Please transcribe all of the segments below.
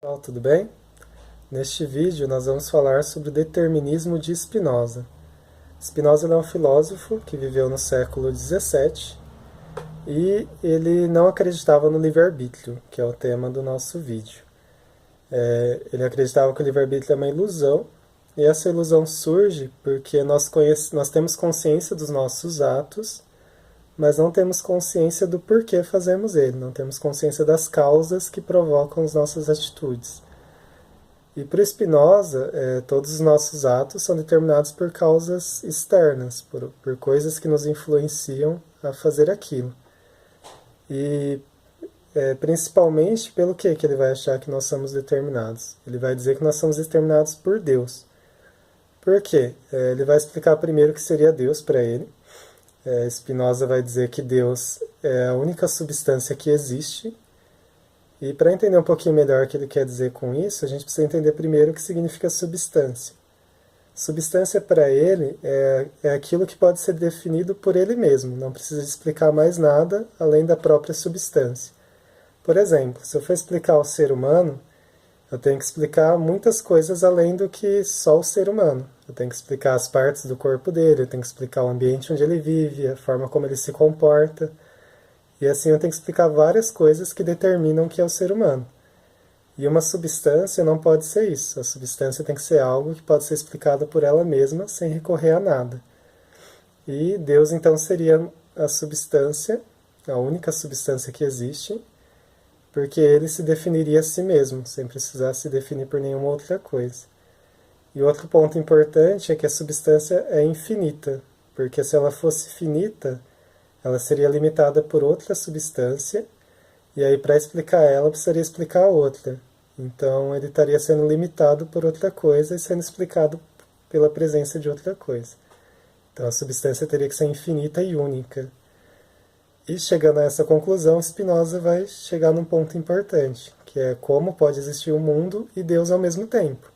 Pessoal, tudo bem? Neste vídeo nós vamos falar sobre o determinismo de Spinoza. Spinoza é um filósofo que viveu no século XVII e ele não acreditava no livre-arbítrio, que é o tema do nosso vídeo. Ele acreditava que o livre-arbítrio é uma ilusão, e essa ilusão surge porque nós temos consciência dos nossos atos, mas não temos consciência do porquê fazemos ele, não temos consciência das causas que provocam as nossas atitudes. E para Spinoza, todos os nossos atos são determinados por causas externas, por coisas que nos influenciam a fazer aquilo. E principalmente pelo que ele vai achar que nós somos determinados? Ele vai dizer que nós somos determinados por Deus. Por quê? Ele vai explicar primeiro o que seria Deus para ele. Spinoza vai dizer que Deus é a única substância que existe. E para entender um pouquinho melhor o que ele quer dizer com isso, a gente precisa entender primeiro o que significa substância. Substância para ele é aquilo que pode ser definido por ele mesmo, não precisa explicar mais nada além da própria substância. Por exemplo, se eu for explicar o ser humano, eu tenho que explicar muitas coisas além do que só o ser humano. Eu tenho que explicar as partes do corpo dele, eu tenho que explicar o ambiente onde ele vive, a forma como ele se comporta. E assim eu tenho que explicar várias coisas que determinam o que é o ser humano. E uma substância não pode ser isso. A substância tem que ser algo que pode ser explicado por ela mesma sem recorrer a nada. E Deus então seria a substância, a única substância que existe, porque ele se definiria a si mesmo, sem precisar se definir por nenhuma outra coisa. E outro ponto importante é que a substância é infinita, porque se ela fosse finita, ela seria limitada por outra substância, e aí para explicar ela, precisaria explicar a outra. Então ele estaria sendo limitado por outra coisa e sendo explicado pela presença de outra coisa. Então a substância teria que ser infinita e única. E chegando a essa conclusão, Spinoza vai chegar num ponto importante, que é como pode existir o mundo e Deus ao mesmo tempo.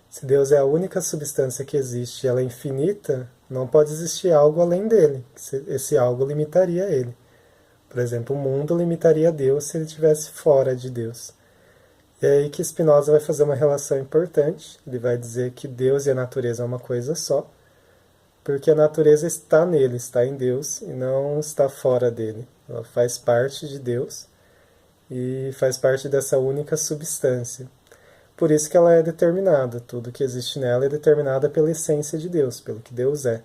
Se Deus é a única substância que existe e ela é infinita, não pode existir algo além dele. Esse algo limitaria ele. Por exemplo, o mundo limitaria Deus se ele estivesse fora de Deus. E é aí que Spinoza vai fazer uma relação importante. Ele vai dizer que Deus e a natureza é uma coisa só, porque a natureza está nele, está em Deus, e não está fora dele. Ela faz parte de Deus e faz parte dessa única substância. Por isso que ela é determinada, tudo que existe nela é determinada pela essência de Deus, pelo que Deus é.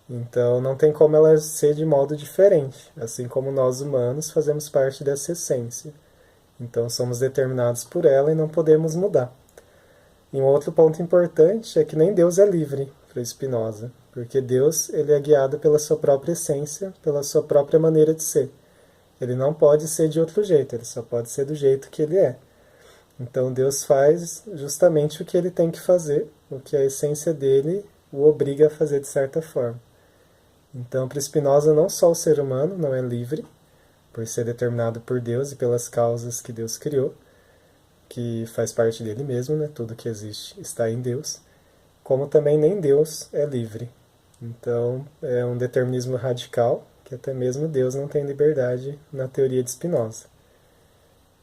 Então não tem como ela ser de modo diferente, assim como nós humanos fazemos parte dessa essência. Então somos determinados por ela e não podemos mudar. E um outro ponto importante é que nem Deus é livre para Spinoza, porque Deus ele é guiado pela sua própria essência, pela sua própria maneira de ser. Ele não pode ser de outro jeito, ele só pode ser do jeito que ele é. Então Deus faz justamente o que ele tem que fazer, o que a essência dele o obriga a fazer de certa forma. Então, para Spinoza, não só o ser humano não é livre, por ser determinado por Deus e pelas causas que Deus criou, que faz parte dele mesmo, né? Tudo que existe está em Deus, como também nem Deus é livre. Então, é um determinismo radical, que até mesmo Deus não tem liberdade na teoria de Spinoza.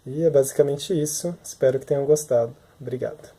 E é basicamente isso. Espero que tenham gostado. Obrigado.